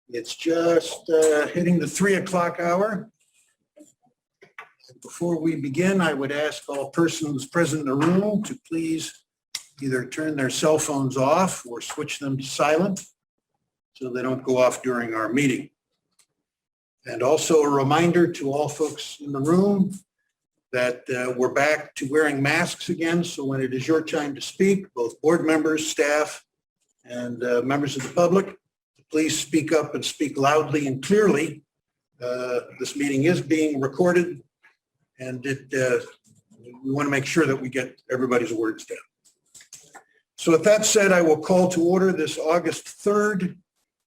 It's just hitting the 3 o'clock hour. Before we begin, I would ask all persons present in the room to please either turn their cell phones off or switch them to silent so they don't go off during our meeting. And also a reminder to all folks in the room that we're back to wearing masks again. So when it is your time to speak, both board members, staff, and members of the public, please speak up and speak loudly and clearly. This meeting is being recorded, and we want to make sure that we get everybody's words down. So with that said, I will call to order this August 3rd,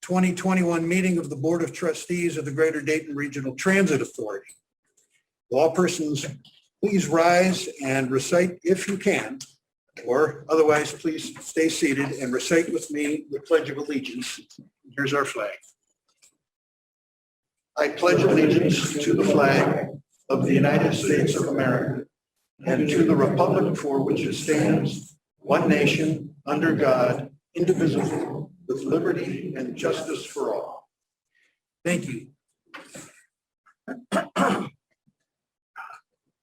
2021 meeting of the Board of Trustees of the Greater Dayton Regional Transit Authority. Will all persons please rise and recite, if you can, or otherwise please stay seated and recite with me the Pledge of Allegiance. Here's our flag. I pledge allegiance to the flag of the United States of America and to the republic for which it stands, one nation, under God, indivisible, with liberty and justice for all. Thank you.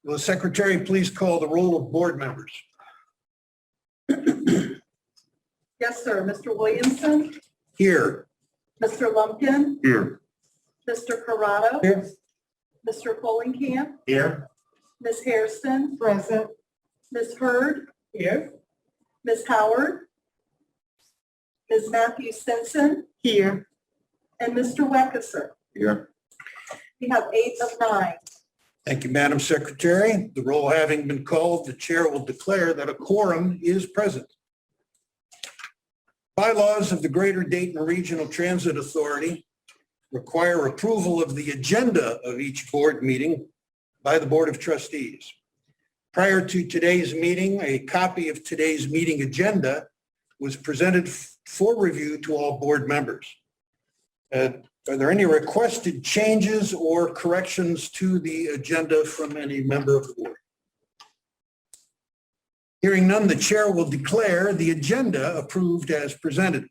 Will the secretary please call the roll of board members? Yes, sir. Mr. Williamson? Here. Mr. Lumpkin? Here. Mr. Corrado? Here. Mr. Follingham? Here. Ms. Hairston? Present. Ms. Hurd? Here. Ms. Howard? Ms. Matthews Simpson? Here. And Mr. Weckeser? Here. We have 8 of 9. Thank you, Madam Secretary. The roll having been called, the chair will declare that a quorum is present. Bylaws of the Greater Dayton Regional Transit Authority require approval of the agenda of each board meeting by the Board of Trustees. Prior to today's meeting, a copy of today's meeting agenda was presented for review to all board members. Are there any requested changes or corrections to the agenda from any member of the board? Hearing none, the chair will declare the agenda approved as presented.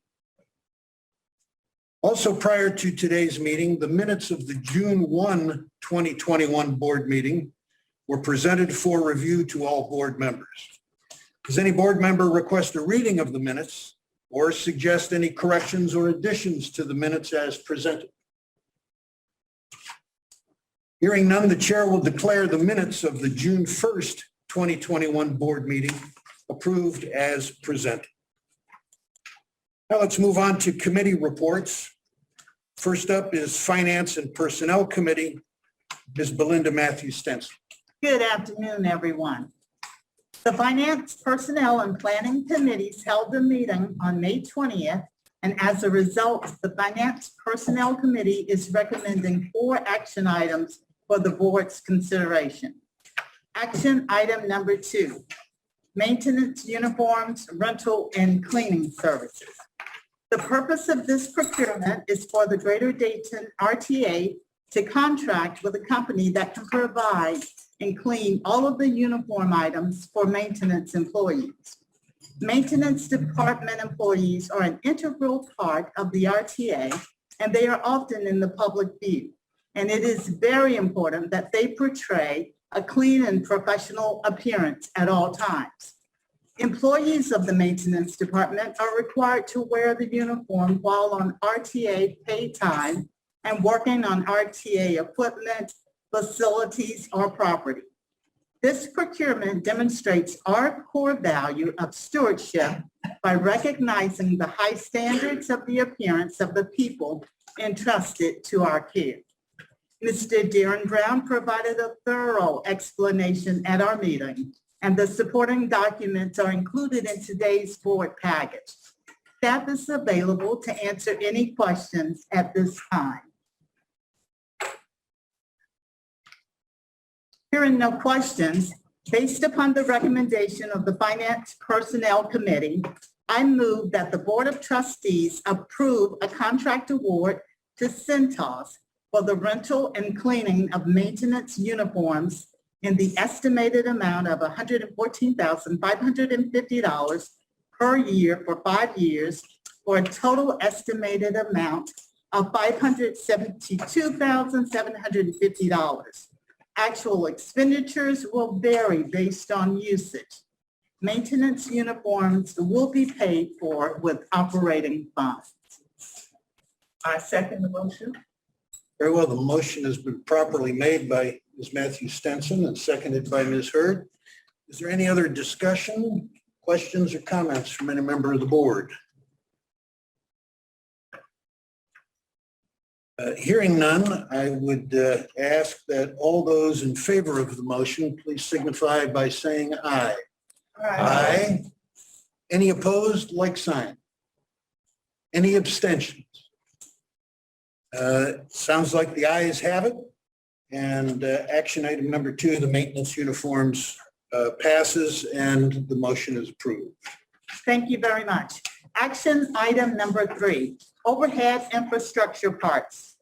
Also, prior to today's meeting, the minutes of the June 1, 2021 board meeting were presented for review to all board members. Does any board member request a reading of the minutes or suggest any corrections or additions to the minutes as presented? Hearing none, the chair will declare the minutes of the June 1st, 2021 board meeting approved as presented. Now let's move on to committee reports. First up is Finance and Personnel Committee. Ms. Belinda Matthews-Stenson. Good afternoon, everyone. The Finance, Personnel, and Planning Committees held a meeting on May 20th, and as a result, the Finance Personnel Committee is recommending 4 action items for the board's consideration. Action item number 2, maintenance uniforms, rental, and cleaning services. The purpose of this procurement is for the Greater Dayton RTA to contract with a company that can provide and clean all of the uniform items for maintenance employees. Maintenance department employees are an integral part of the RTA, and they are often in the public view. And it is very important that they portray a clean and professional appearance at all times. Employees of the maintenance department are required to wear the uniform while on RTA paid time and working on RTA equipment, facilities, or property. This procurement demonstrates our core value of stewardship by recognizing the high standards of the appearance of the people entrusted to our care. Mr. Darren Brown provided a thorough explanation at our meeting, and the supporting documents are included in today's board package. Staff is available to answer any questions at this time. Hearing no questions, based upon the recommendation of the Finance Personnel Committee, I move that the Board of Trustees approve a contract award to Centos for the rental and cleaning of maintenance uniforms in the estimated amount of $114,550 per year for 5 years, for a total estimated amount of $572,750. Actual expenditures will vary based on usage. Maintenance uniforms will be paid for with operating funds. I second the motion. Very well, the motion has been properly made by Ms. Matthews Stenson and seconded by Ms. Hurd. Is there any other discussion, questions, or comments from any member of the board? Hearing none, I would ask that all those in favor of the motion, please signify by saying aye. Aye. Any opposed, like sign. Any abstentions? Sounds like the ayes have it. And action item number 2, the maintenance uniforms passes and the motion is approved. Thank you very much. Action item number 3, overhead infrastructure parts.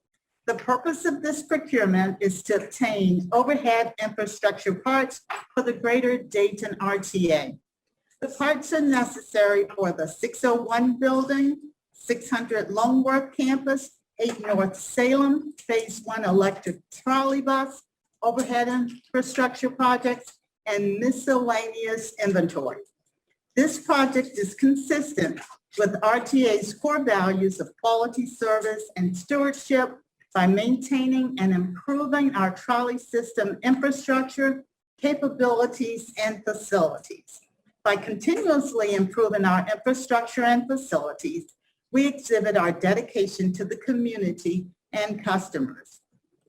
The purpose of this procurement is to obtain overhead infrastructure parts for the greater Dayton RTA. The parts are necessary for the 601 building, 600 Longworth campus, 8 North Salem, Phase 1 electric trolley bus, overhead infrastructure projects, and miscellaneous inventory. This project is consistent with RTA's core values of quality service and stewardship by maintaining and improving our trolley system infrastructure, capabilities, and facilities. By continuously improving our infrastructure and facilities, we exhibit our dedication to the community and customers.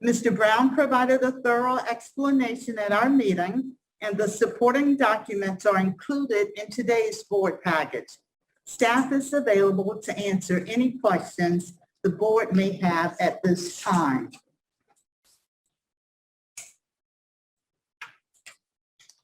Mr. Brown provided a thorough explanation at our meeting, and the supporting documents are included in today's board package. Staff is available to answer any questions the board may have at this time.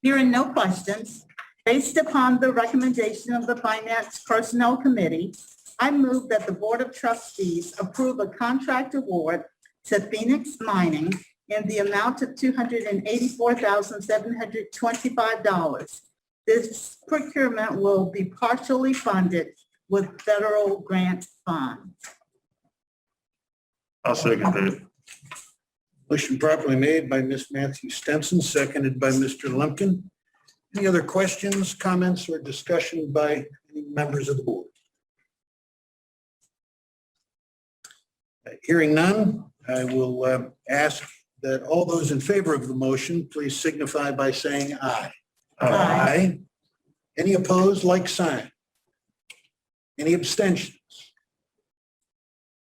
Hearing no questions, based upon the recommendation of the Finance Personnel Committee, I move that the Board of Trustees approve a contract award to Phoenix Mining in the amount of $284,725. This procurement will be partially funded with federal grant funds. I'll second that. Motion properly made by Ms. Matthews Stenson, seconded by Mr. Lumpkin. Any other questions, comments, or discussion by any members of the board? Hearing none, I will ask that all those in favor of the motion, please signify by saying aye. Aye. Any opposed, like sign. Any abstentions?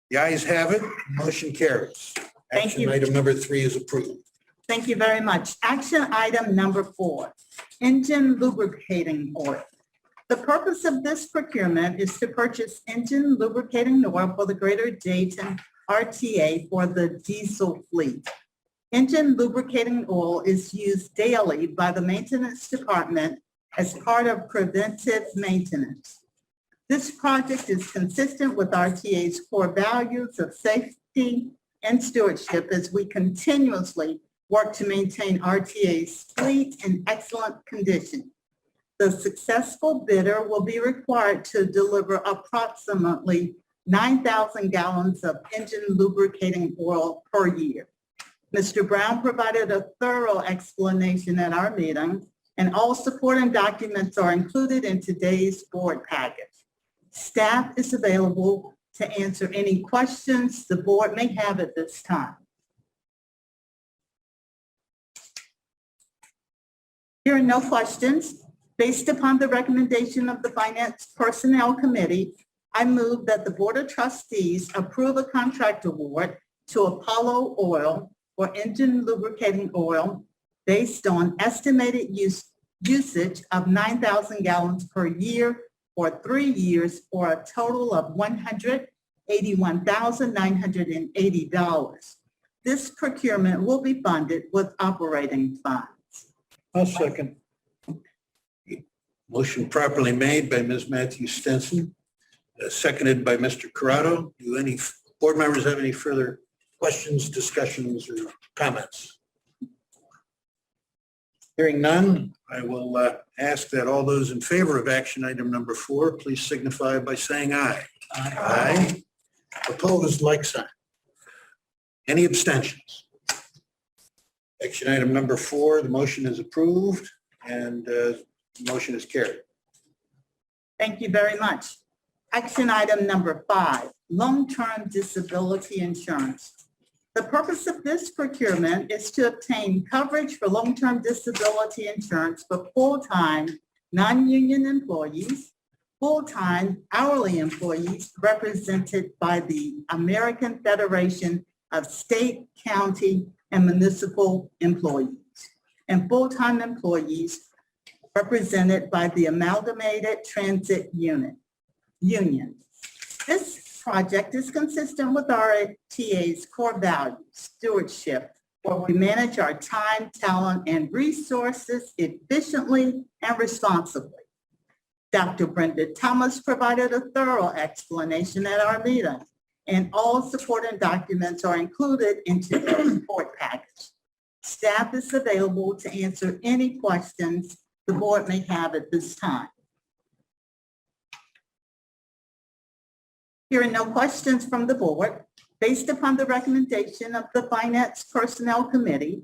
The ayes have it, motion carries. Thank you. Action item number 3 is approved. Thank you very much. Action item number 4, engine lubricating oil. The purpose of this procurement is to purchase engine lubricating oil for the greater Dayton RTA for the diesel fleet. Engine lubricating oil is used daily by the maintenance department as part of preventive maintenance. This project is consistent with RTA's core values of safety and stewardship as we continuously work to maintain RTA's fleet in excellent condition. The successful bidder will be required to deliver approximately 9,000 gallons of engine lubricating oil per year. Mr. Brown provided a thorough explanation at our meeting, and all supporting documents are included in today's board package. Staff is available to answer any questions the board may have at this time. Hearing no questions, based upon the recommendation of the Finance Personnel Committee, I move that the Board of Trustees approve a contract award to Apollo Oil for engine lubricating oil based on estimated usage of 9,000 gallons per year for 3 years for a total of $181,980. This procurement will be funded with operating funds. I'll second. Motion properly made by Ms. Matthews Stenson, seconded by Mr. Corrado. Do any board members have any further questions, discussions, or comments? Hearing none, I will ask that all those in favor of action item number 4, please signify by saying aye. Aye. Opposed, like sign. Any abstentions? Action item number 4, the motion is approved and the motion is carried. Thank you very much. Action item number 5, long-term disability insurance. The purpose of this procurement is to obtain coverage for long-term disability insurance for full-time, non-union employees, full-time hourly employees represented by the American Federation of State, County, and Municipal Employees, and full-time employees represented by the Amalgamated Transit Union. This project is consistent with RTA's core values, stewardship, where we manage our time, talent, and resources efficiently and responsibly. Dr. Brenda Thomas provided a thorough explanation at our meeting, and all supporting documents are included into the report package. Staff is available to answer any questions the board may have at this time. Hearing no questions from the board, based upon the recommendation of the Finance Personnel Committee,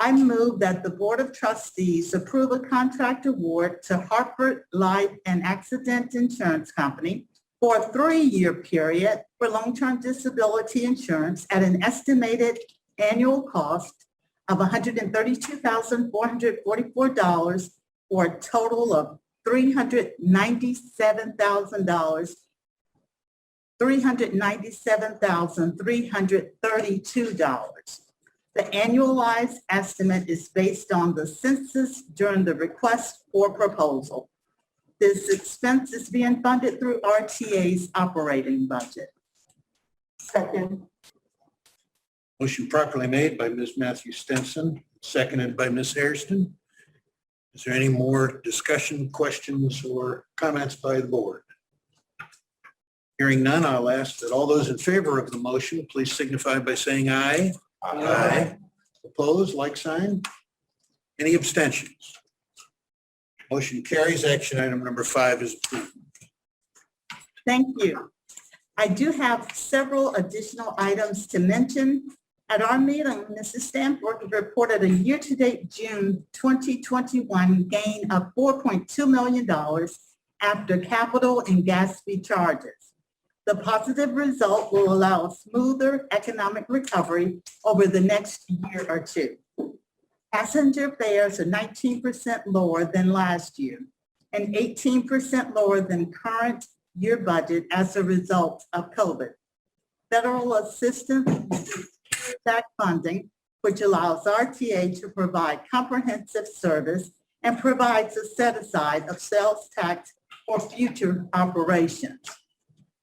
I move that the Board of Trustees approve a contract award to Hartford Life and Accident Insurance Company for a 3-year period for long-term disability insurance at an estimated annual cost of $132,444 for a total of $397,332. The annualized estimate is based on the census during the request for proposal. This expense is being funded through RTA's operating budget. Second. Motion properly made by Ms. Matthews Stenson, seconded by Ms. Hairston. Is there any more discussion, questions, or comments by the board? Hearing none, I'll ask that all those in favor of the motion, please signify by saying aye. Aye. Opposed, like sign. Any abstentions? Motion carries. Action item number 5 is approved. Thank you. I do have several additional items to mention. At our meeting, Mrs. Stanford reported a year-to-date June 2021 gain of $4.2 million after capital and gas fee charges. The positive result will allow a smoother economic recovery over the next year or two. Passenger fares are 19% lower than last year and 18% lower than current year budget as a result of COVID. Federal assistance tax funding, which allows RTA to provide comprehensive service and provides a set-aside of sales tax for future operations.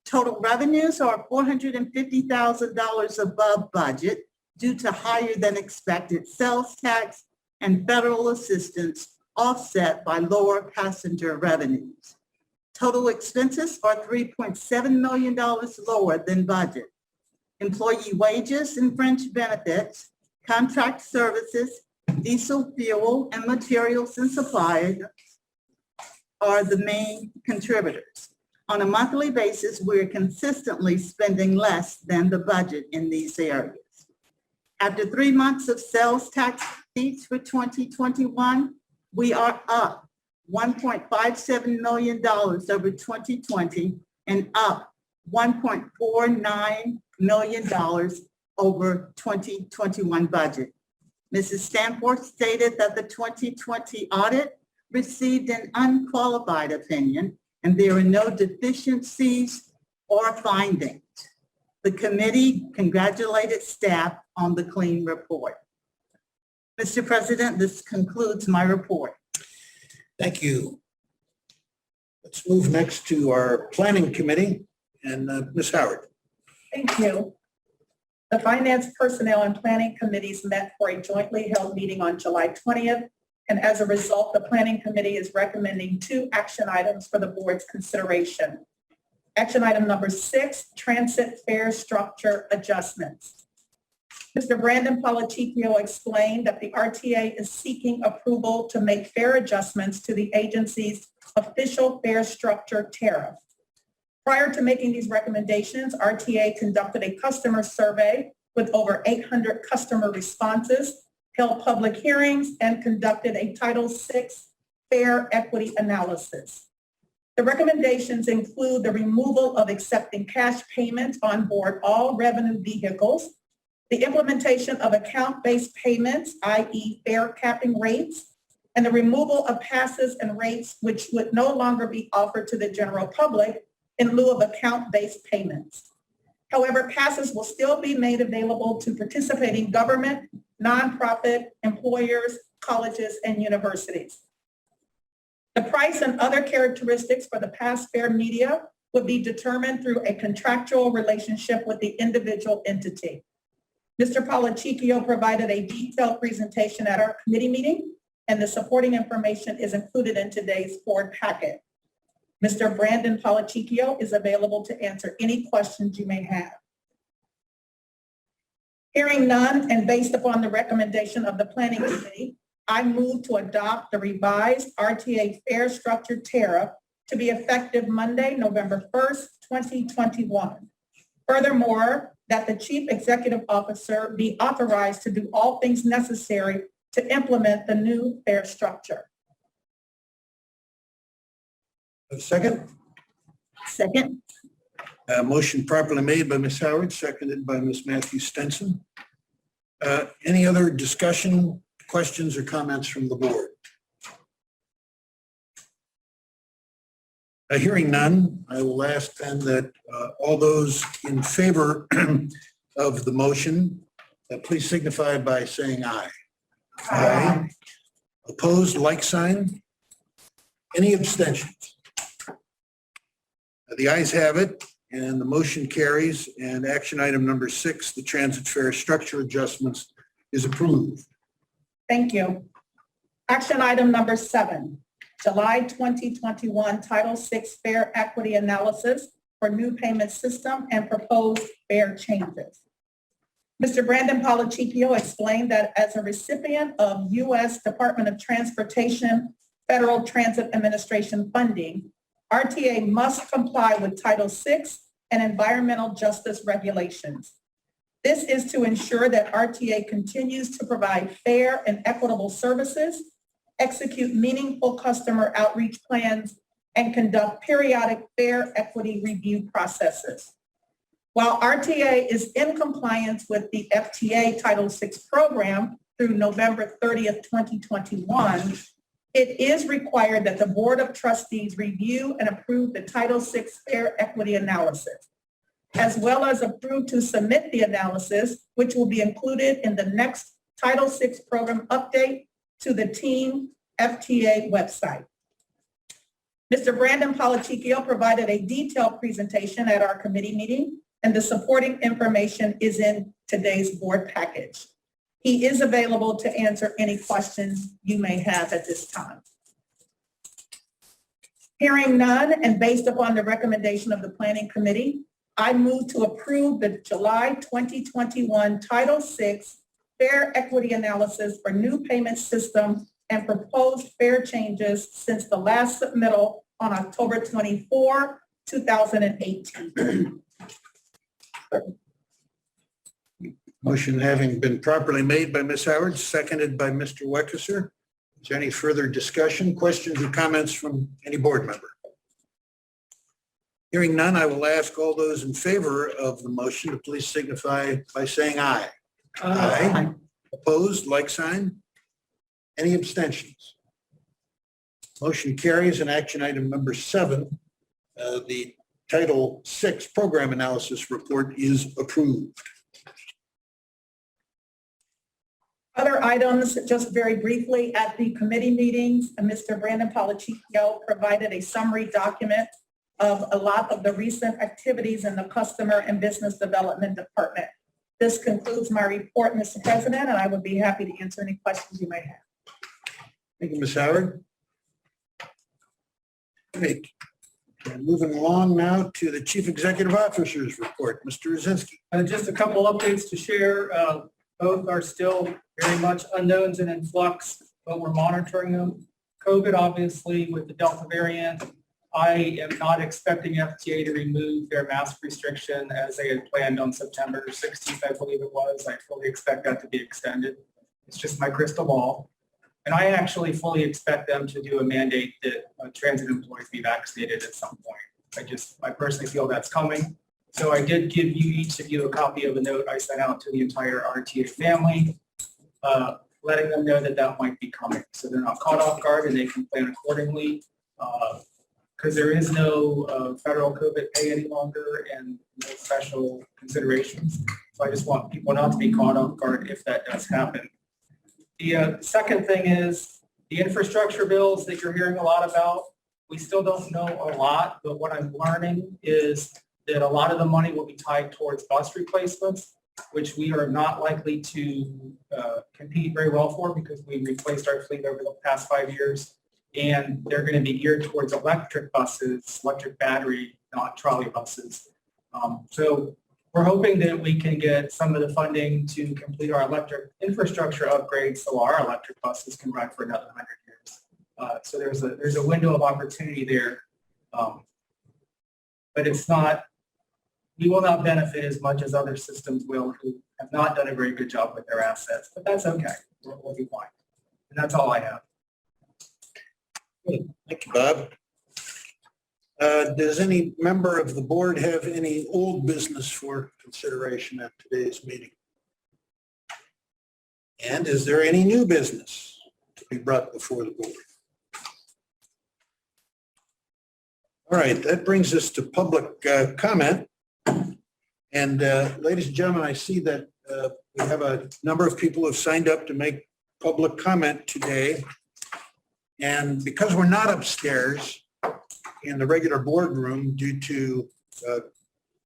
Total revenues are $450,000 above budget due to higher than expected sales tax and federal assistance offset by lower passenger revenues. Total expenses are $3.7 million lower than budget. Employee wages and fringe benefits, contract services, diesel fuel, and materials and supplies are the main contributors. On a monthly basis, we're consistently spending less than the budget in these areas. After 3 months of sales tax receipts for 2021, we are up $1.57 million over 2020 and up $1.49 million over 2021 budget. Mrs. Stanford stated that the 2020 audit received an unqualified opinion and there are no deficiencies or findings. The committee congratulated staff on the clean report. Mr. President, this concludes my report. Thank you. Let's move next to our planning committee and Ms. Howard. Thank you. The Finance, Personnel, and Planning Committees met for a jointly held meeting on July 20th, and as a result, the Planning Committee is recommending 2 action items for the board's consideration. Action item number 6, transit fare structure adjustments. Mr. Brandon Politico explained that the RTA is seeking approval to make fare adjustments to the agency's official fare structure tariff. Prior to making these recommendations, RTA conducted a customer survey with over 800 customer responses, held public hearings, and conducted a Title VI fair equity analysis. The recommendations include the removal of accepting cash payments on board all revenue vehicles, the implementation of account-based payments, i.e. fare capping rates, and the removal of passes and rates which would no longer be offered to the general public in lieu of account-based payments. However, passes will still be made available to participating government, nonprofit, employers, colleges, and universities. The price and other characteristics for the pass fare media would be determined through a contractual relationship with the individual entity. Mr. Polachicchio provided a detailed presentation at our committee meeting, and the supporting information is included in today's board packet. Mr. Brandon Polachicchio is available to answer any questions you may have. Hearing none, and based upon the recommendation of the Planning Committee, I move to adopt the revised RTA fare structure tariff to be effective Monday, November 1st, 2021. Furthermore, that the Chief Executive Officer be authorized to do all things necessary to implement the new fare structure. A second? Second. Motion properly made by Ms. Howard, seconded by Ms. Matthews Stenson. Any other discussion, questions, or comments from the board? Hearing none, I will ask then that all those in favor of the motion, please signify by saying aye. Aye. Opposed, like sign. Any abstentions? The ayes have it, and the motion carries, and action item number 6, the transit fare structure adjustments, is approved. Thank you. Action item number 7, July 2021 Title VI fare equity analysis for new payment system and proposed fare changes. Mr. Brandon Polachicchio explained that as a recipient of U.S. Department of Transportation Federal Transit Administration funding, RTA must comply with Title VI and environmental justice regulations. This is to ensure that RTA continues to provide fair and equitable services, execute meaningful customer outreach plans, and conduct periodic fare equity review processes. While RTA is in compliance with the FTA Title VI program through November 30th, 2021, it is required that the Board of Trustees review and approve the Title VI fare equity analysis, as well as approve to submit the analysis, which will be included in the next Title VI program update to the Team FTA website. Mr. Brandon Polachicchio provided a detailed presentation at our committee meeting, and the supporting information is in today's board package. He is available to answer any questions you may have at this time. Hearing none, and based upon the recommendation of the Planning Committee, I move to approve the July 2021 Title VI fare equity analysis for new payment system and proposed fare changes since the last submittal on October 24, 2018. Motion having been properly made by Ms. Howard, seconded by Mr. Wekesser. Is there any further discussion, questions, or comments from any board member? Hearing none, I will ask all those in favor of the motion to please signify by saying aye. Aye. Opposed, like sign. Any abstentions? Motion carries, and action item number 7, the Title VI program analysis report is approved. Other items, just very briefly, at the committee meetings, Mr. Brandon Polachicchio provided a summary document of a lot of the recent activities in the Customer and Business Development Department. This concludes my report, Mr. President, and I would be happy to answer any questions you may have. Thank you, Ms. Howard. Great. And moving along now to the Chief Executive Officer's report. Mr. Rosinski. Just a couple updates to share. Both are still very much unknowns and in flux, but we're monitoring them. COVID, obviously, with the Delta variant, I am not expecting FTA to remove their mask restriction as they had planned on September 16th, I believe it was. I fully expect that to be extended. It's just my crystal ball. And I actually fully expect them to do a mandate that transit employees be vaccinated at some point. I personally feel that's coming. So I did give each of you a copy of a note I sent out to the entire RTA family, letting them know that that might be coming. So they're not caught off guard and they can plan accordingly. Because there is no federal COVID pay any longer and no special considerations. So I just want people not to be caught off guard if that does happen. The second thing is the infrastructure bills that you're hearing a lot about. We still don't know a lot, but what I'm learning is that a lot of the money will be tied towards bus replacements, which we are not likely to compete very well for because we replaced our fleet over the past 5 years. And they're going to be geared towards electric buses, electric battery, not trolley buses. So we're hoping that we can get some of the funding to complete our electric infrastructure upgrades so our electric buses can run for another 100 years. So there's a window of opportunity there. But it's not, we will not benefit as much as other systems will who have not done a very good job with their assets, but that's okay. We'll be fine. And that's all I have. Thank you, Bob. Does any member of the board have any old business for consideration at today's meeting? And is there any new business to be brought before the board? All right, that brings us to public comment. And ladies and gentlemen, I see that we have a number of people who have signed up to make public comment today. And because we're not upstairs in the regular boardroom due to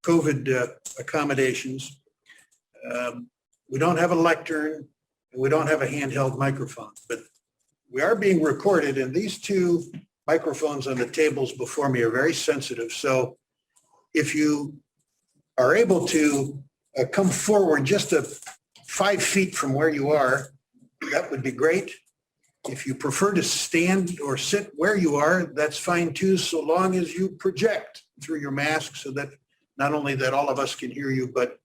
COVID accommodations, we don't have a lectern and we don't have a handheld microphone, but we are being recorded, and these two microphones on the tables before me are very sensitive. So if you are able to come forward just 5 feet from where you are, that would be great. If you prefer to stand or sit where you are, that's fine too, so long as you project through your mask so that not only that all of us can hear you, but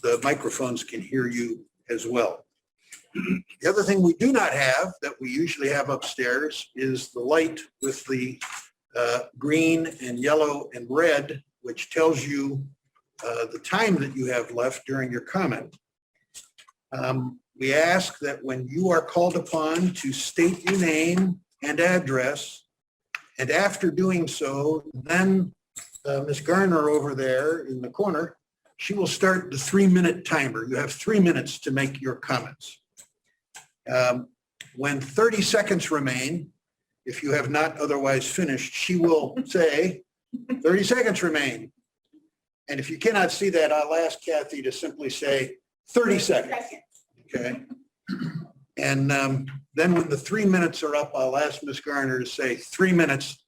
the microphones can hear you as well. The other thing we do not have that we usually have upstairs is the light with the green and yellow and red, which tells you the time that you have left during your comment. We ask that when you are called upon to state your name and address, and after doing so, then Ms. Garner over there in the corner, she will start the 3-minute timer. You have 3 minutes to make your comments. When 30 seconds remain, if you have not otherwise finished, she will say, 30 seconds remain. And if you cannot see that, I'll ask Kathy to simply say 30 seconds. Okay. And then when the 3 minutes are up, I'll ask Ms. Garner to say 3 minutes,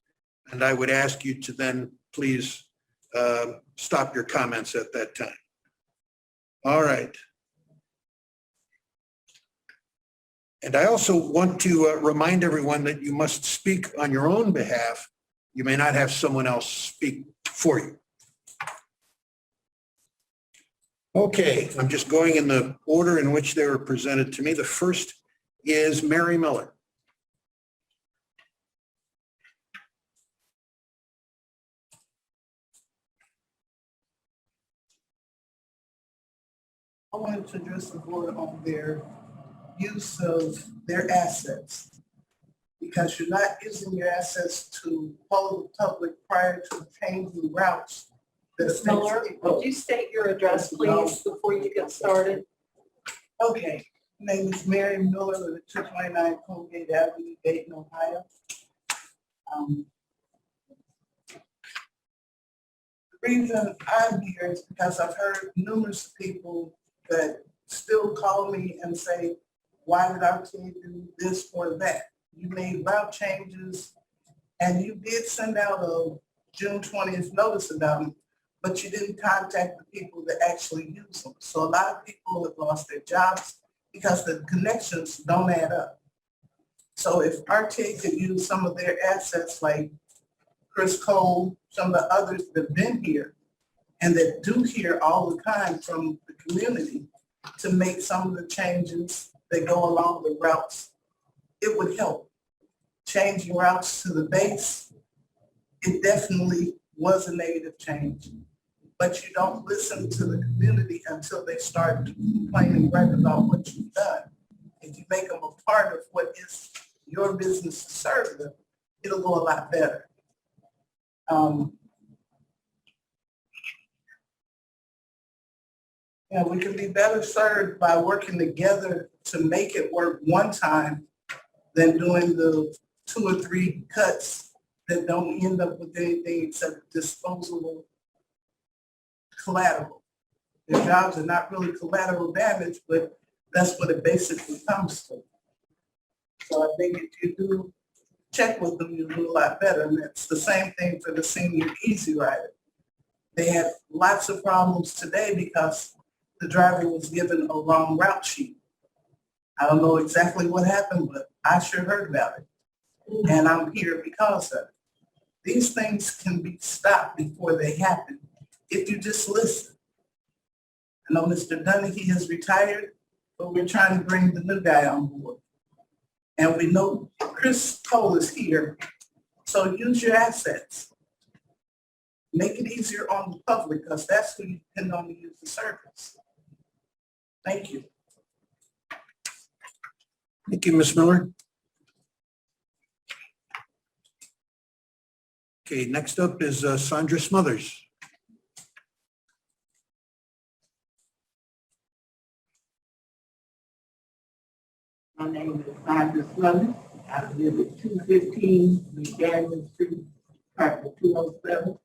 and I would ask you to then please stop your comments at that time. All right. And I also want to remind everyone that you must speak on your own behalf. You may not have someone else speak for you. Okay, I'm just going in the order in which they were presented to me. The first is Mary Miller. I wanted to address the board on their use of their assets, because you're not using your assets to follow the public prior to changing routes. Ms. Miller, would you state your address, please, before you get started? Okay, my name is Mary Miller with 229 Colgate Avenue, Dayton, Ohio. The reason I'm here is because I've heard numerous people that still call me and say, why did RTA do this or that? You made route changes and you did send out a June 20th notice about it, but you didn't contact the people that actually use them. So a lot of people have lost their jobs because the connections don't add up. So if RTA could use some of their assets like Chris Cole, some of the others that have been here and that do hear all the time from the community to make some of the changes that go along the routes, it would help. Changing routes to the base, it definitely was a negative change. But you don't listen to the community until they start complaining right about what you've done. If you make them a part of what is your business to serve them, it'll go a lot better. We can be better served by working together to make it work one time than doing the 2 or 3 cuts that don't end up with anything except disposable collateral. Their jobs are not really collateral damage, but that's what it basically comes to. So I think if you do check with them, you'll do a lot better. And it's the same thing for the senior Easy Rider. They had lots of problems today because the driver was given a wrong route sheet. I don't know exactly what happened, but I sure heard about it. And I'm here because of it. These things can be stopped before they happen if you just listen. I know Mr. Dunnihy has retired, but we're trying to bring the new guy on board. And we know Chris Cole is here, so use your assets. Make it easier on the public because that's who you depend on to use the service. Thank you. Thank you, Ms. Miller. Okay, next up is Sandra Smothers. My name is Sandra Smothers. I live at 215 McDaniel Street, apartment 207,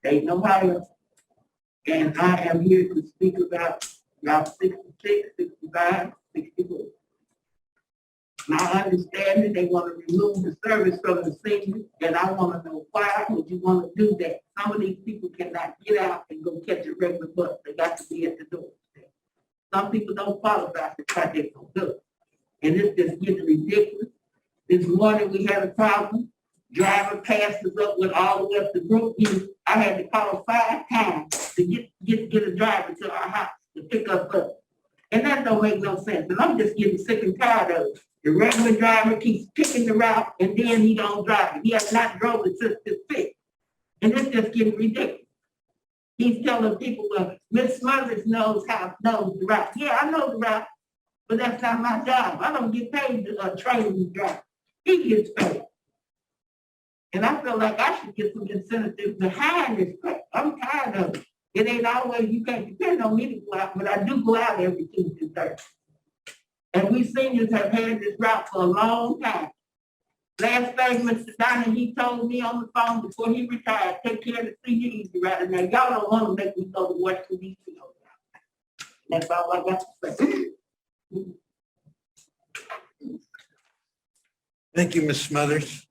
Dayton, Ohio. And I am here to speak about Route 66, 65, 64. My understanding, they want to remove the service from the seniors, and I want to know why would you want to do that? Some of these people cannot get out and go catch a regular bus. They got to be at the door. Some people don't qualify for what they're going to do. And it's just getting ridiculous. This morning we had a problem. Driver passed us up with all the way up to Brookview. I had to call 5 times to get a driver to our house to pick us up. And that don't make no sense. And I'm just getting sick and tired of it. The regular driver keeps picking the route and then he don't drive it. He has not drove it since the 6th. And it's just getting ridiculous. He's telling people, well, Miss Smothers knows the route. Yeah, I know the route, but that's not my job. I don't get paid to train the driver. He gets paid. And I feel like I should get some incentive behind this crap. I'm tired of it. It ain't always, you can't depend on me to go out, but I do go out every Tuesday, Thursday. And we seniors have had this route for a long time. Last thing Mr. Donnie, he told me on the phone before he retired, take care of the senior Easy Rider. Now, y'all don't want to make me go to Washington, D.C. That's all I got to say. Thank you, Ms. Smothers.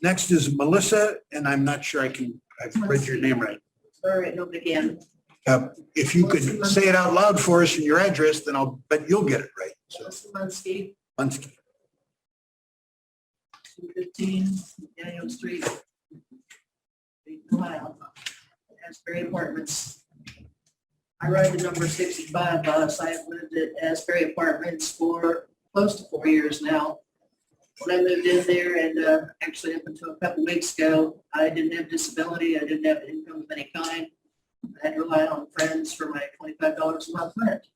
Next is Melissa, and I'm not sure I've read your name right. Sorry, no again. If you could say it out loud for us and your address, then I'll bet you'll get it right. So, Munsky, Bunsky. 215 Daniel Street, Ohio. Asbury Apartments. I ride the number 65 bus. I have lived at Asbury Apartments for close to 4 years now. When I moved in there, and actually up until a couple weeks ago, I didn't have disability. I didn't have income of any kind. I had to rely on friends for my $25 a month rent.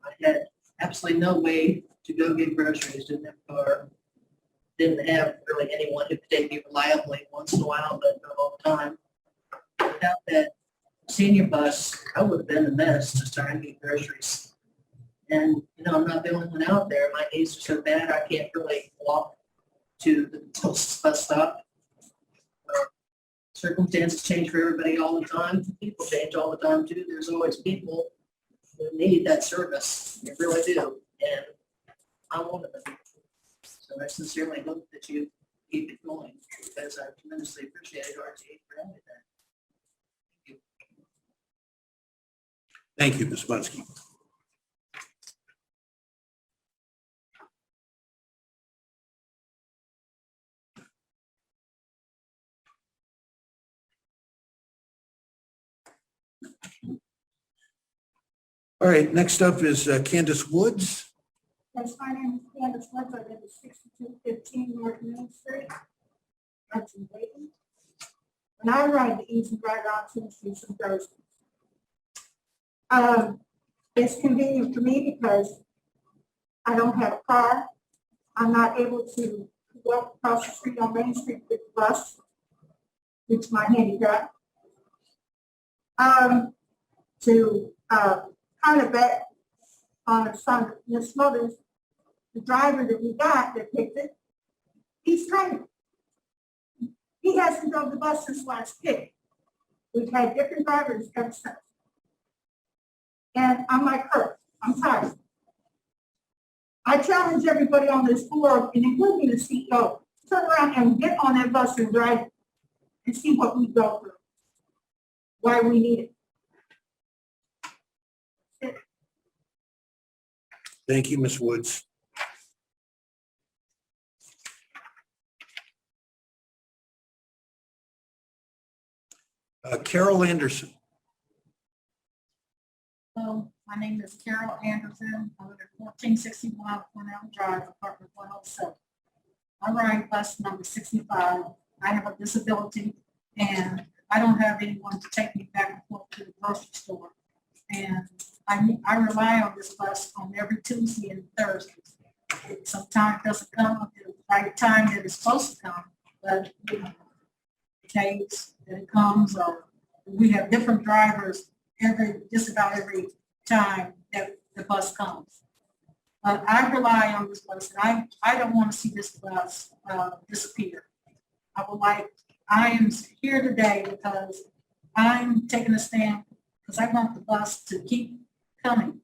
I had absolutely no way to go get groceries. Didn't have a car. Didn't have really anyone who could take me reliably once in a while, but not all the time. Without that senior bus, I would have been a mess just trying to get groceries. And, I'm not the only one out there. My knees are so bad, I can't really walk to the closest bus stop. Circumstances change for everybody all the time. People change all the time too. There's always people who need that service. They really do. And I'm one of them. So I sincerely hope that you keep it going because I tremendously appreciate RTA for having that. Thank you. Thank you, Ms. Bunsky. All right, next up is Candace Woods. Yes, my name is Candace Woods. I live at 6215 North Main Street. That's in Dayton. And I ride the Easy Rider on Tuesdays and Thursdays. It's convenient for me because I don't have a car. I'm not able to walk across the street on Main Street with the bus, which is my handicap. To kind of back on some Miss Mother's, the driver that we got that picked it, he's trying. He hasn't drove the bus since last pick. We've had different drivers ever since. And I'm like her, I'm tired. I challenge everybody on this board, and including the CEO, turn around and get on that bus and drive it and see what we go through, why we need it. Thank you, Ms. Woods. Carol Anderson. Hello, my name is Carol Anderson. I live at 1461 Cornell Drive, apartment 107. I ride bus number 65. I have a disability and I don't have anyone to take me back and forth to the grocery store. And I rely on this bus on every Tuesday and Thursday. Sometimes it doesn't come at the right time that it's supposed to come, but the days that it comes, or we have different drivers just about every time that the bus comes. But I rely on this bus, and I don't want to see this bus disappear. I am here today because I'm taking a stand because I want the bus to keep coming.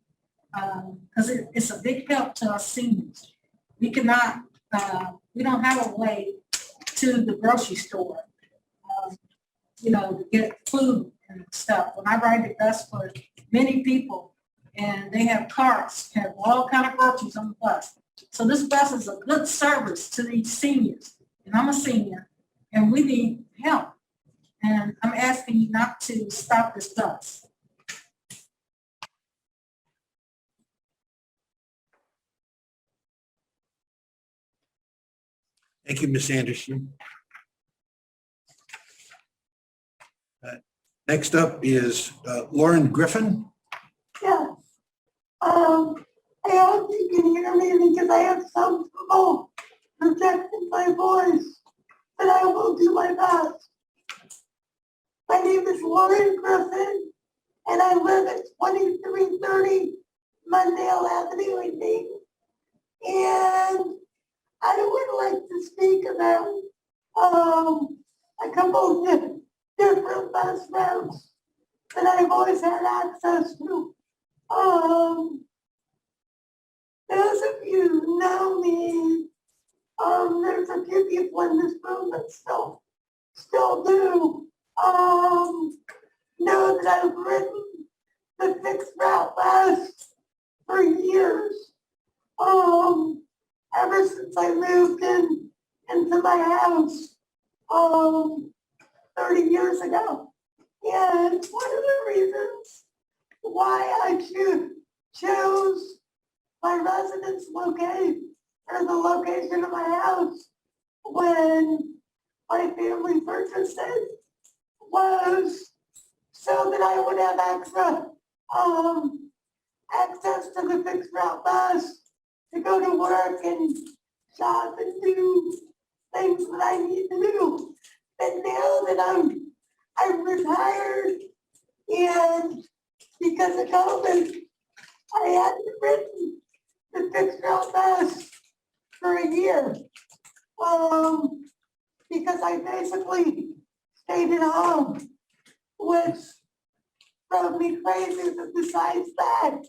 Because it's a big help to us seniors. We cannot, we don't have a way to the grocery store, to get food and stuff. When I ride the bus for many people, and they have carts, have all kind of groceries on the bus. So this bus is a good service to these seniors. And I'm a senior, and we need help. And I'm asking you not to stop this bus. Thank you, Ms. Anderson. Next up is Lauren Griffin. Yes. I hope you can hear me because I have some trouble projecting my voice, but I will do my best. My name is Lauren Griffin, and I live at 2330 Mundale Avenue in Dayton. And I would like to speak about a couple of different bus routes that I've always had access to. Those of you who know me, there's a few people in this room that still do, know that I've ridden the fixed route bus for years. Ever since I moved into my house 30 years ago. And one of the reasons why I chose my residence the location of my house when my family purchased it was so that I would have access to the fixed route bus to go to work and shop and do things that I need to do. And now that I'm retired, and because of COVID, I hadn't ridden the fixed route bus for a year. Because I basically stayed at home, which drove me crazy, but besides that,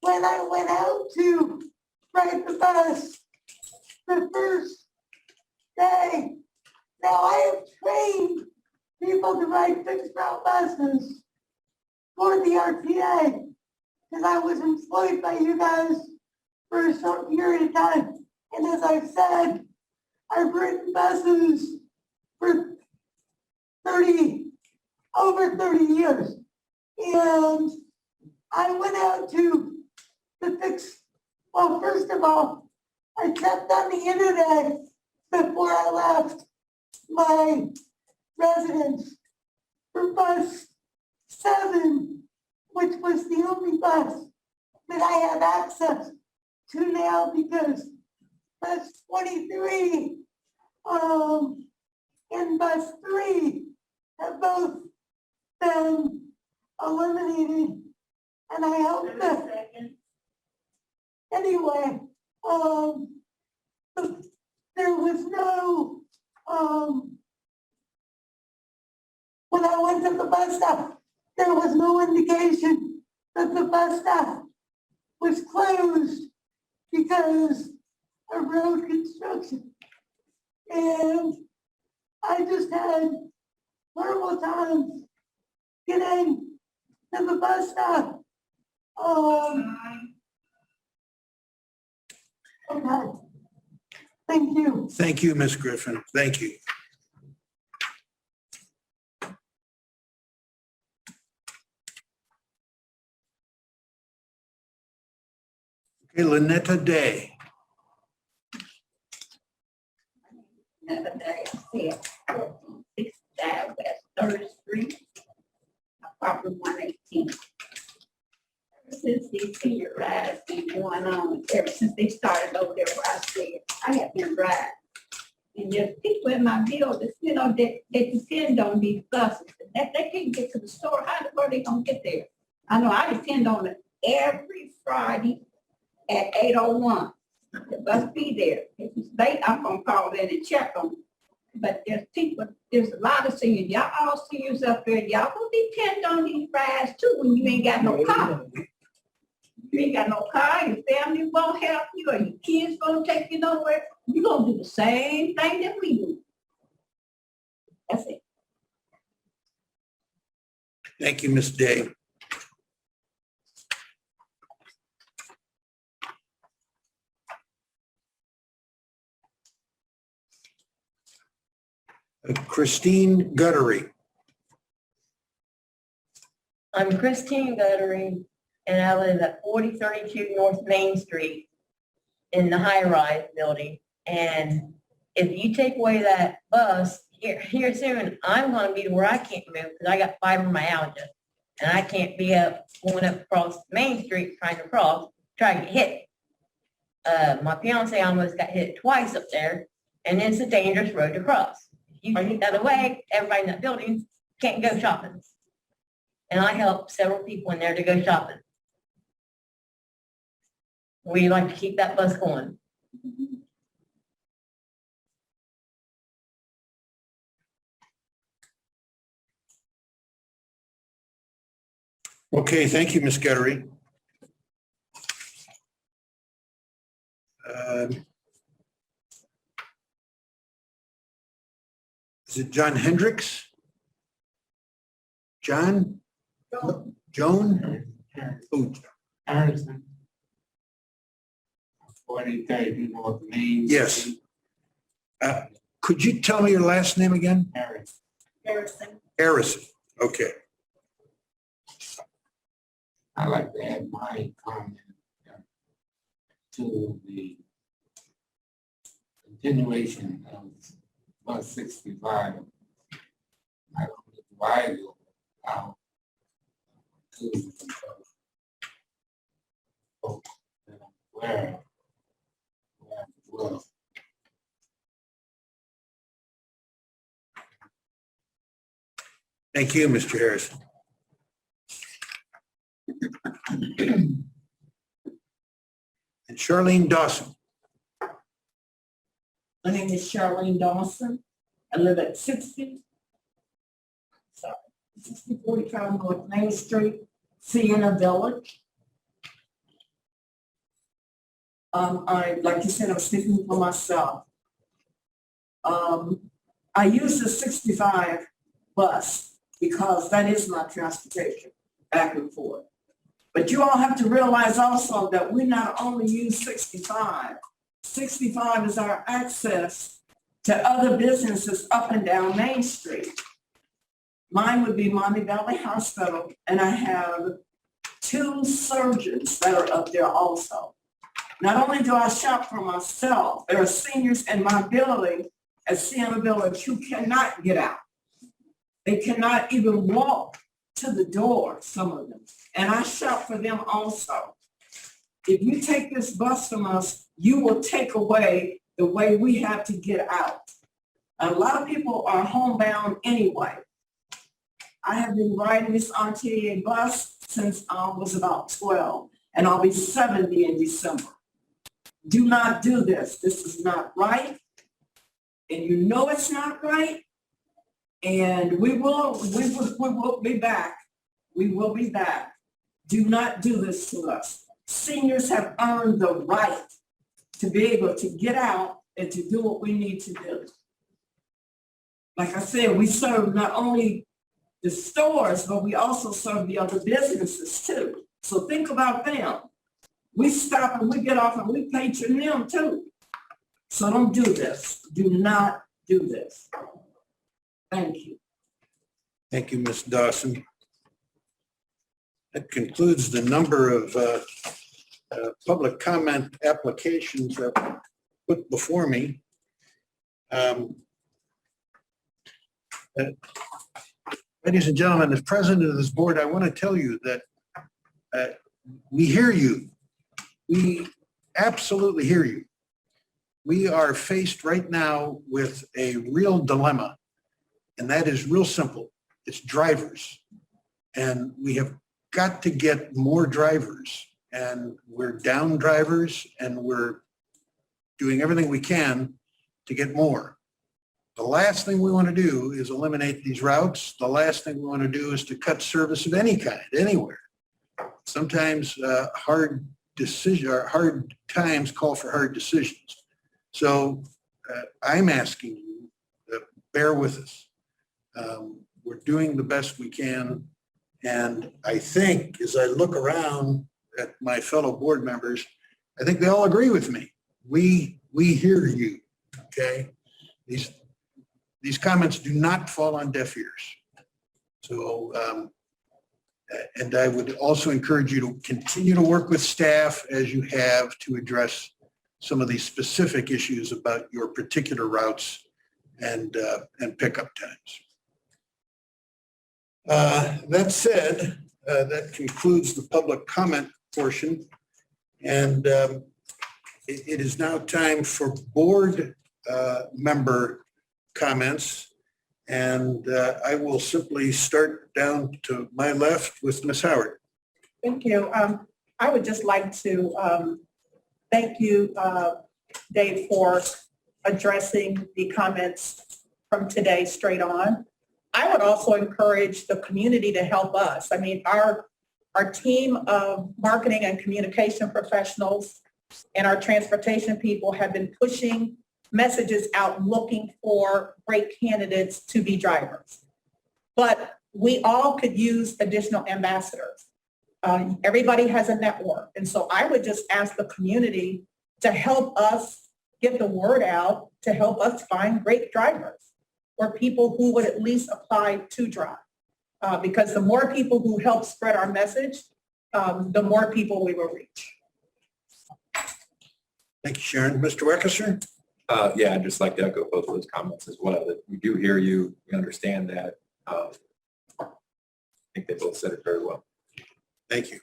when I went out to ride the bus the first day, now I have trained people to write fixed route buses for the RTA, because I was employed by you guys for a short period of time. And as I've said, I've written buses for over 30 years. And I went out to the fix, well, first of all, I checked on the internet before I left my residence for bus 7, which was the only bus that I have access to now, because bus 23 and bus 3 have both been eliminated, and I hope that anyway, there was no, when I went to the bus stop, there was no indication that the bus stop was closed because of road construction. And I just had horrible times getting to the bus stop. Okay. Thank you. Thank you, Ms. Griffin. Thank you. Okay, Lynetta Day. Another day, I said, 1465 West 3rd Street, apartment 118. Ever since these senior rides been going on, ever since they started over there where I stayed, I have been riding. And there's people in my building, you know, they depend on these buses. That they can't get to the store, how the world they gonna get there? I know I depend on it every Friday at 8:01. The bus be there. If it's late, I'm gonna call in and check on it. But there's a lot of seniors. Y'all all seniors up there, y'all gonna depend on these rides too when you ain't got no car. You ain't got no car, your family won't help you, or your kids won't take you nowhere. You're gonna do the same thing that we do. That's it. Thank you, Ms. Day. Christine Guttery. I'm Christine Guttery, and I live at 4032 North Main Street in the high-rise building. And if you take away that bus here soon, I'm going to be to where I can't move because I got fibromyalgia, and I can't be going up across Main Street trying to cross, trying to get hit. My fiance almost got hit twice up there, and it's a dangerous road to cross. You take that away, everybody in that building can't go shopping. And I helped several people in there to go shopping. We like to keep that bus going. Okay, thank you, Ms. Guttery. Is it John Hendricks? John? Joan? Oh, Harrison. 4030 North Main. yes. Street. Could you tell me your last name again? Harrison. Harrison. Harrison. Okay. I'd like to add my comment to the continuation of bus 65. I don't know why you out to where well. Thank you, Mr. Harrison. And Charlene Dawson. My name is Charlene Dawson. I live at 6045 North Main Street, Sienna Village. I'd like to say I'm speaking for myself. I use the 65 bus because that is my transportation back and forth. But you all have to realize also that we not only use 65, 65 is our access to other businesses up and down Main Street. Mine would be Miami Valley Hospital, and I have 2 surgeons that are up there also. Not only do I shop for myself, there are seniors in my building at Sienna Village who cannot get out. They cannot even walk to the door, some of them, and I shop for them also. If you take this bus from us, you will take away the way we have to get out. A lot of people are homebound anyway. I have been riding this RTA bus since I was about 12, and I'll be 70 in December. Do not do this. This is not right. And you know it's not right. And we will be back. We will be back. Do not do this to us. Seniors have earned the right to be able to get out and to do what we need to do. Like I said, we serve not only the stores, but we also serve the other businesses too. So think about them. We stop and we get off and we patron them too. So don't do this. Do not do this. Thank you. Thank you, Ms. Dawson. That concludes the number of public comment applications that were put before me. Ladies and gentlemen, as president of this board, I want to tell you that we hear you. We absolutely hear you. We are faced right now with a real dilemma, and that is real simple. It's drivers. And we have got to get more drivers, and we're down drivers, and we're doing everything we can to get more. The last thing we want to do is eliminate these routes. The last thing we want to do is to cut service of any kind, anywhere. Sometimes hard times call for hard decisions. So I'm asking you to bear with us. We're doing the best we can. And I think as I look around at my fellow board members, I think they all agree with me. We hear you, okay? These comments do not fall on deaf ears. So, and I would also encourage you to continue to work with staff as you have to address some of these specific issues about your particular routes and pickup times. That said, that concludes the public comment portion. And it is now time for board member comments. And I will simply start down to my left with Ms. Howard. Thank you. I would just like to thank you, Dave, for addressing the comments from today straight on. I would also encourage the community to help us. I mean, our team of marketing and communication professionals and our transportation people have been pushing messages out looking for great candidates to be drivers. But we all could use additional ambassadors. Everybody has a network. And so I would just ask the community to help us get the word out, to help us find great drivers or people who would at least apply to drive. Because the more people who help spread our message, the more people we will reach. Thank you, Sharon. Mr. Weckesser? Yeah, I'd just like to echo both of those comments as well, that we do hear you, we understand that. I think they both said it very well. Thank you.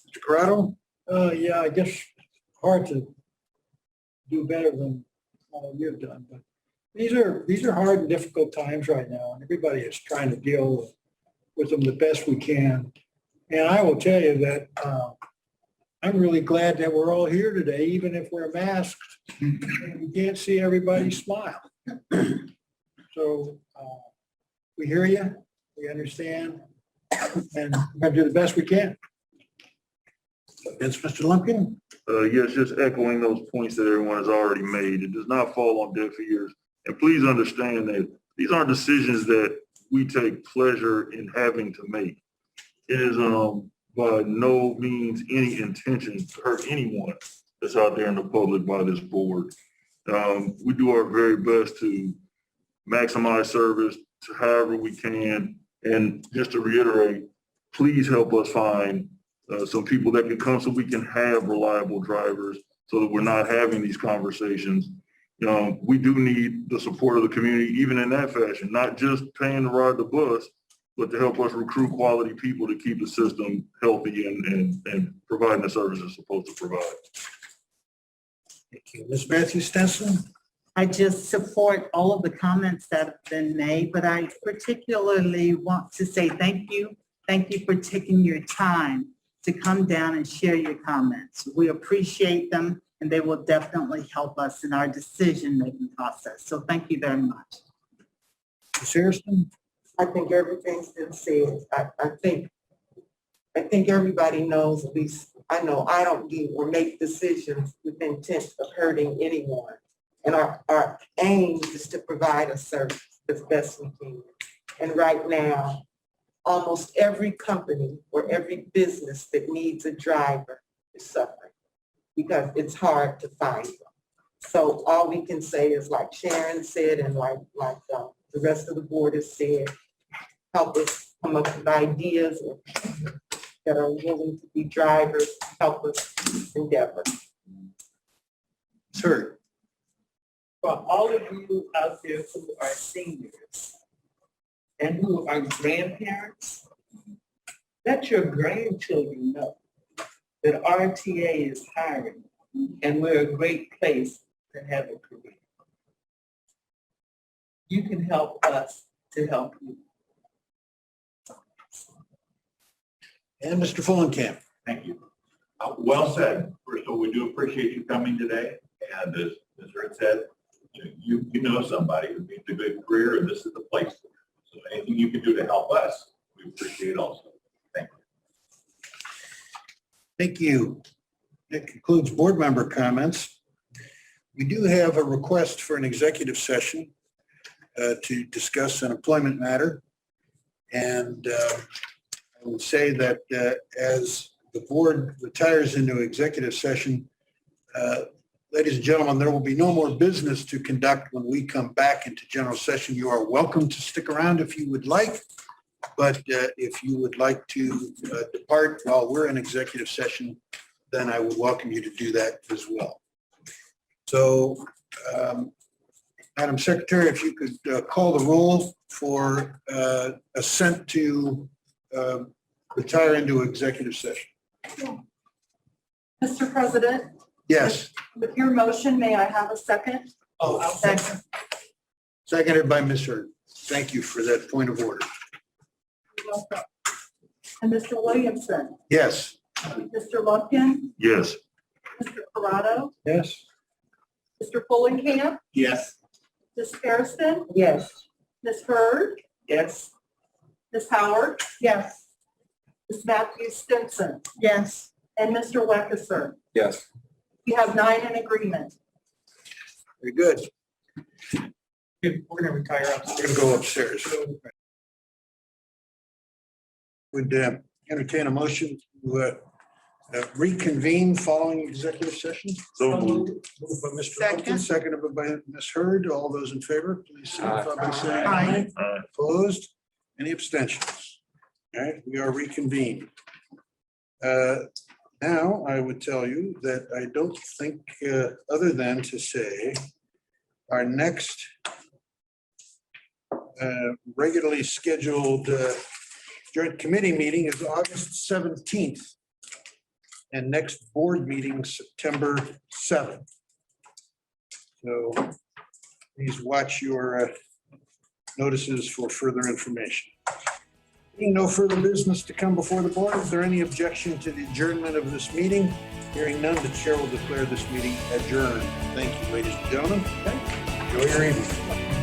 Mr. Corrado? Yeah, I guess hard to do better than all you've done, but these are hard and difficult times right now, and everybody is trying to deal with them the best we can. And I will tell you that I'm really glad that we're all here today, even if we're masked. You can't see everybody smile. So we hear you, we understand, and we're going to do the best we can. Yes, Mr. Lumpkin? Yes, just echoing those points that everyone has already made. It does not fall on deaf ears. And please understand that these aren't decisions that we take pleasure in having to make. It is by no means any intention to hurt anyone that's out there in the public by this board. We do our very best to maximize service to however we can. And just to reiterate, please help us find some people that can come so we can have reliable drivers so that we're not having these conversations. We do need the support of the community, even in that fashion, not just paying to ride the bus, but to help us recruit quality people to keep the system healthy and providing the services it's supposed to provide. Thank you. Ms. Matthews Stenson? I just support all of the comments that have been made, but I particularly want to say thank you. Thank you for taking your time to come down and share your comments. We appreciate them, and they will definitely help us in our decision-making process. So thank you very much. Ms. Harrison? I think everything's been said. I think everybody knows, at least I know I don't do or make decisions with intent of hurting anyone. And our aim is to provide a service as best we can. And right now, almost every company or every business that needs a driver is suffering because it's hard to find them. So all we can say is, like Sharon said, and like the rest of the board has said, help us come up with ideas that are willing to be drivers, help us endeavor. Sir? For all of you out there who are seniors and who are grandparents, let your grandchildren know that RTA is hiring and we're a great place to have a career. You can help us to help you. And Mr. Fulenkamp? Thank you. Well said. First of all, we do appreciate you coming today. And as Red said, you know somebody who needs a good career, and this is the place for it. So anything you can do to help us, we appreciate also. Thank you. Thank you. That concludes board member comments. We do have a request for an executive session to discuss an employment matter. And I would say that as the board retires into executive session, ladies and gentlemen, there will be no more business to conduct when we come back into general session. You are welcome to stick around if you would like, but if you would like to depart while we're in executive session, then I would welcome you to do that as well. So, Madam Secretary, if you could call the roll for assent to retire into executive session. Mr. President, Yes, with your motion, may I have a second? Oh, I'll second. seconded by Ms. Hurd. Thank you for that point of order. And Mr. Williamson, Yes. Mr. Lumpkin, Yes. Mr. Corrado, Yes? Mr. Fulenkamp, Yes. Ms. Harrison, Yes. Ms. Hurd, Yes. Ms. Howard, Yes. Ms. Matthews Stinson, Yes. and Mr. Weckeser. Yes. You have 9 in agreement. Very good. We're going to retire We're upstairs. going to go upstairs. Would entertain a motion to reconvene following executive session. So moved. Moved by Mr. Lumpkin, seconded by Ms. Hurd. All those in favor, please signify by saying Aye. Aye. Opposed? Any abstentions? All right, we are reconvened. Now, I would tell you that I don't think, other than to say, our next regularly scheduled joint committee meeting is August 17th. And next board meeting, September 7th. So please watch your notices for further information. Being no further business to come before the board, is there any objection to the adjournment of this meeting? Hearing none, the chair will declare this meeting adjourned. Thank you, ladies and gentlemen. Enjoy your evening.